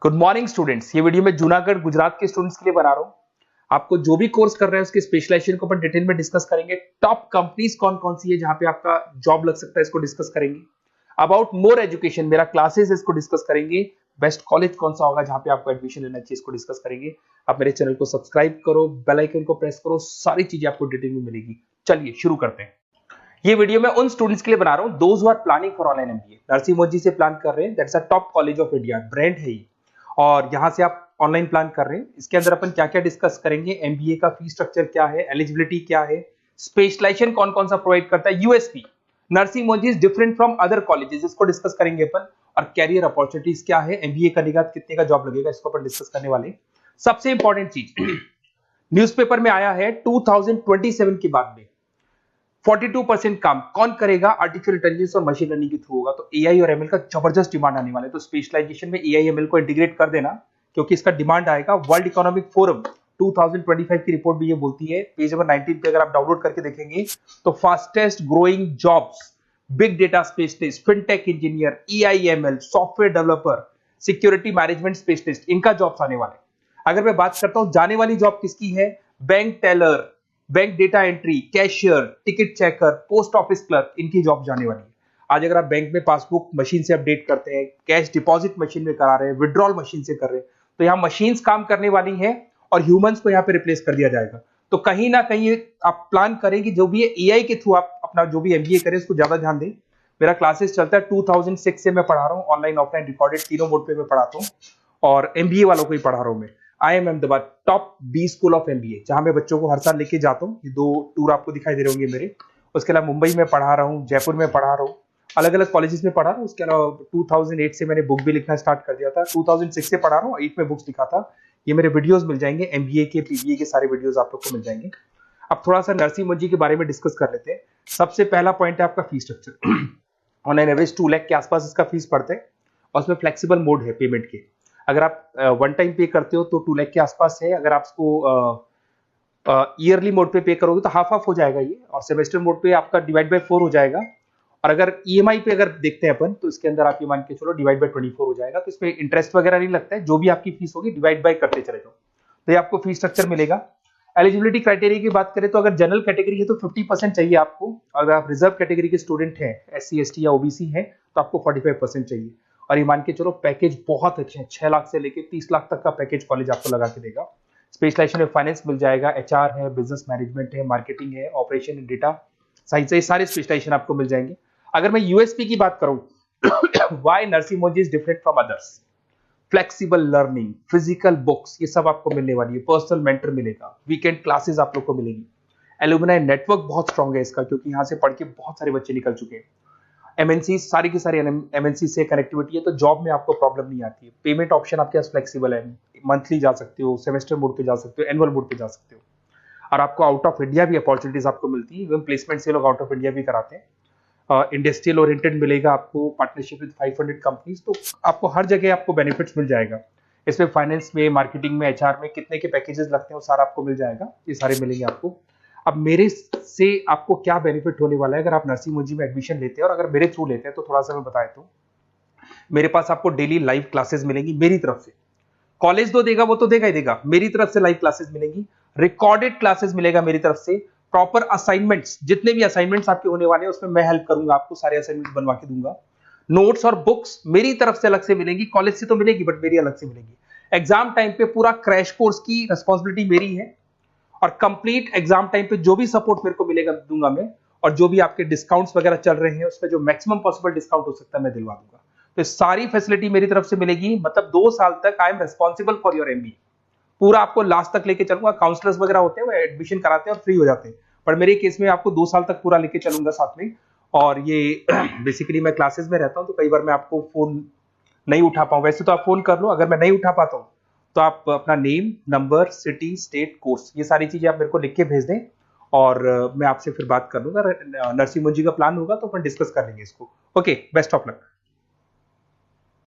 Good morning students. ये video मैं जूनागढ़ गुजरात के स्टूडेंट्स के लिए बना रहा हूँ। आपको जो भी कोर्स कर रहे हैं उसके स्पेशलाइजेशन को अपन डिटेल में डिस्कस करेंगे। टॉप कंपनीज कौन कौन सी है जहां पे आपका जॉब लग सकता है इसको डिस्कस करेंगे। अबाउट मोर एजुकेशन मेरा क्लासेस इसको डिस्कस करेंगे। बेस्ट कॉलेज कौन सा होगा जहां पे आपको एडमिशन लेना चाहिए इसको डिस्कस करेंगे। आप मेरे चैनल को सब्सक्राइब करो, बेल आइकन को प्रेस करो, सारी चीजें आपको डिटेल में मिलेगी। चलिए शुरू करते हैं। ये वीडियो मैं उन स्टूडेंट्स के लिए बना रहा हूं those who are planning for online MBA. Narsee Monjee से प्लान कर रहे हैं, that's a top college of India, brand है ये, और यहां से आप ऑनलाइन प्लान कर रहे हैं। इसके अंदर अपन क्या क्या डिस्कस करेंगे, एमबीए का फी स्ट्रक्चर क्या है, एलिजिबिलिटी क्या है, स्पेशलाइजेशन कौन कौन सा प्रोवाइड करता है, USP Narsee Monjee is different from other colleges, इसको डिस्कस करेंगे अपन। और कैरियर अपॉर्चुनिटीज क्या है, एमबीए करने के बाद कितने का जॉब लगेगा, इसको अपन डिस्कस करने वाले। सबसे इंपॉर्टेंट चीज न्यूज़पेपर में आया है 2027 के बाद में 42% काम कौन करेगा, आर्टिफिशियल इंटेलिजेंस और मशीन लर्निंग के थ्रू होगा। तो एआई और एमएल का जबरदस्त डिमांड आने वाला है। तो स्पेशलाइजेशन में एआई एमएल को इंटीग्रेट कर देना, क्योंकि इसका डिमांड आएगा। वर्ल्ड इकोनॉमिक फोरम 2025 की रिपोर्ट भी ये बोलती है, पेज नंबर 19 पे अगर आप डाउनलोड करके देखेंगे तो fastest growing jobs big data specialist, fintech engineer, AIML, software developer, security management specialist, इनका जॉब्स आने वाले। अगर मैं बात करता हूं जाने वाली जॉब किसकी है, bank teller, bank data entry, cashier, ticket checker, post office clerk, इनकी जॉब जाने वाली है। आज अगर आप बैंक में पासबुक मशीन से अपडेट करते हैं, कैश डिपॉजिट मशीन में करा रहे हैं, विड्रॉल मशीन से कर रहे हैं, तो यहाँ मशीन्स काम करने वाली हैं और ह्यूमंस को यहाँ पे रिप्लेस कर दिया जाएगा। तो कहीं ना कहीं आप प्लान करें कि जो भी एआई के थ्रू आप अपना जो भी एमबीए करें उसको ज्यादा ध्यान दें। मेरा क्लासेस चलता है 2006 से मैं पढ़ा रहा हूँ, ऑनलाइन ऑफलाइन रिकॉर्डेड तीनों मोड पे मैं पढ़ाता हूँ, और एमबीए वालों को ही पढ़ा रहा हूँ मैं। I am Ahmedabad top B school of MBA, जहां मैं बच्चों को हर साल लेके जाता हूँ। ये 2 टूर आपको दिखाई दे रहे होंगे मेरे। उसके अलावा मुंबई में पढ़ा रहा हूँ, जयपुर में पढ़ा रहा हूँ, अलग अलग कॉलेजेस में पढ़ा रहा हूँ। उसके अलावा 2008 से मैंने बुक भी लिखना स्टार्ट कर दिया था, 2006 से पढ़ा रहा हूँ, 8 में बुक्स लिखा था। ये मेरे वीडियोस मिल जाएंगे, एमबीए के पीबीए के सारे वीडियोस आप लोग को मिल जाएंगे। अब थोड़ा सा नरसिंह मोदी के बारे में डिस्कस कर लेते हैं। सबसे पहला पॉइंट है आपका fees structure. On average 2 lakh के आसपास इसका फीस पड़ता है, और उसमें फ्लेक्सिबल मोड है पेमेंट के। अगर आप वन टाइम पे करते हो तो 2 लाख के आसपास है। अगर आप इसको ईयरली मोड पे करोगे तो हाफ हाफ हो जाएगा ये, और सेमेस्टर मोड पे आपका डिवाइड बाय 4 हो जाएगा। और अगर ईएमआई पे अगर देखते हैं अपन तो इसके अंदर आप ये मान के चलो डिवाइड बाय 24 हो जाएगा। तो इसमें इंटरेस्ट वगैरह नहीं लगता है, जो भी आपकी फीस होगी डिवाइड बाय करते चले जाओ, तो ये आपको फीस स्ट्रक्चर मिलेगा। एलिजिबिलिटी क्राइटेरिया की बात करें तो अगर जनरल कैटेगरी है तो 50% चाहिए आपको। अगर आप रिजर्व कैटेगरी के स्टूडेंट हैं, एससी एसटी या ओबीसी हैं, तो आपको 45% चाहिए। और ये मान के चलो पैकेज बहुत अच्छे हैं, 6 लाख से लेके 30 लाख तक का पैकेज कॉलेज आपको लगा के देगा। स्पेशलाइजेशन में फाइनेंस मिल जाएगा, एचआर है, बिजनेस मैनेजमेंट है, मार्केटिंग है, ऑपरेशन एंड डेटा साइंस है, सारे स्पेशलाइजेशन आपको मिल जाएंगे। अगर मैं यूएसपी की बात करूं, why Narsee Monjee is different from others, flexible learning, physical books, ये सब आपको मिलने वाली है। पर्सनल मेंटर मिलेगा, वीकेंड क्लासेस आप लोग को मिलेगी। एलुमनाई नेटवर्क बहुत स्ट्रांग है इसका, क्योंकि यहाँ से पढ़ के बहुत सारे बच्चे निकल चुके हैं। एमएनसी सारी की सारी एमएनसी से कनेक्टिविटी है, तो जॉब में आपको प्रॉब्लम नहीं आती है। पेमेंट ऑप्शन आपके पास फ्लेक्सिबल है, मंथली जा सकते हो, सेमेस्टर मोड पे जा सकते हो, एनुअल मोड पे जा सकते हो। और आपको आउट ऑफ इंडिया भी अपॉर्चुनिटीज आपको मिलती है, इवन प्लेसमेंट से लोग आउट ऑफ इंडिया भी कराते हैं। इंडस्ट्रियल ओरिएंटेड मिलेगा आपको, पार्टनरशिप विद 500 कंपनीज, तो आपको हर जगह आपको बेनिफिट्स मिल जाएगा। इसमें फाइनेंस में, मार्केटिंग में, एचआर में कितने के पैकेजेस लगते हैं वो सारा आपको मिल जाएगा, ये सारे मिलेंगे आपको। अब मेरे से आपको क्या बेनिफिट होने वाला है अगर आप नरसिंह मोदी में एडमिशन लेते हैं, और अगर मेरे थ्रू लेते हैं तो थोड़ा सा मैं बताया तो मेरे पास आपको डेली लाइव क्लासेस मिलेंगी मेरी तरफ से। कॉलेज तो देगा, वो तो देगा ही देगा, मेरी तरफ से लाइव क्लासेस मिलेंगी, रिकॉर्डेड क्लासेस मिलेगा मेरी तरफ से, प्रॉपर असाइनमेंट्स, जितने भी असाइनमेंट्स आपके होने वाले हैं उसमें मैं हेल्प करूंगा, आपको सारे असाइनमेंट्स बनवा के दूंगा। नोट्स और बुक्स मेरी तरफ से अलग से मिलेंगी, कॉलेज से तो मिलेगी बट मेरी अलग से मिलेगी। एग्जाम टाइम पे पूरा क्रैश कोर्स की रिस्पॉन्सिबिलिटी मेरी है, और कंप्लीट एग्जाम टाइम पे जो भी सपोर्ट मेरे को मिलेगा दूंगा मैं, और जो भी आपके डिस्काउंट्स वगैरह चल रहे हैं उसमें जो मैक्सिमम पॉसिबल डिस्काउंट हो सकता है मैं दिलवा दूंगा। तो सारी फैसिलिटी मेरी तरफ से मिलेगी, मतलब 2 साल तक I am responsible for your MB, पूरा आपको लास्ट तक लेके चलूंगा। काउंसलर्स वगैरह होते हैं वो एडमिशन कराते हैं और फ्री हो जाते हैं, पर मेरे केस में आपको 2 साल तक पूरा लेके चलूंगा साथ में। और ये बेसिकली मैं क्लासेस में रहता हूं, तो कई बार मैं आपको फोन नहीं उठा पाऊं, वैसे तो आप फोन कर लो, अगर मैं नहीं उठा पाता हूं तो आप अपना name, number, city, state, course, ये सारी चीजें आप मेरे को लिख के भेज दें, और मैं आपसे फिर बात कर लूंगा। नरसिंह मोदी का प्लान होगा तो अपन डिस्कस कर लेंगे इसको। Okay, best of luck.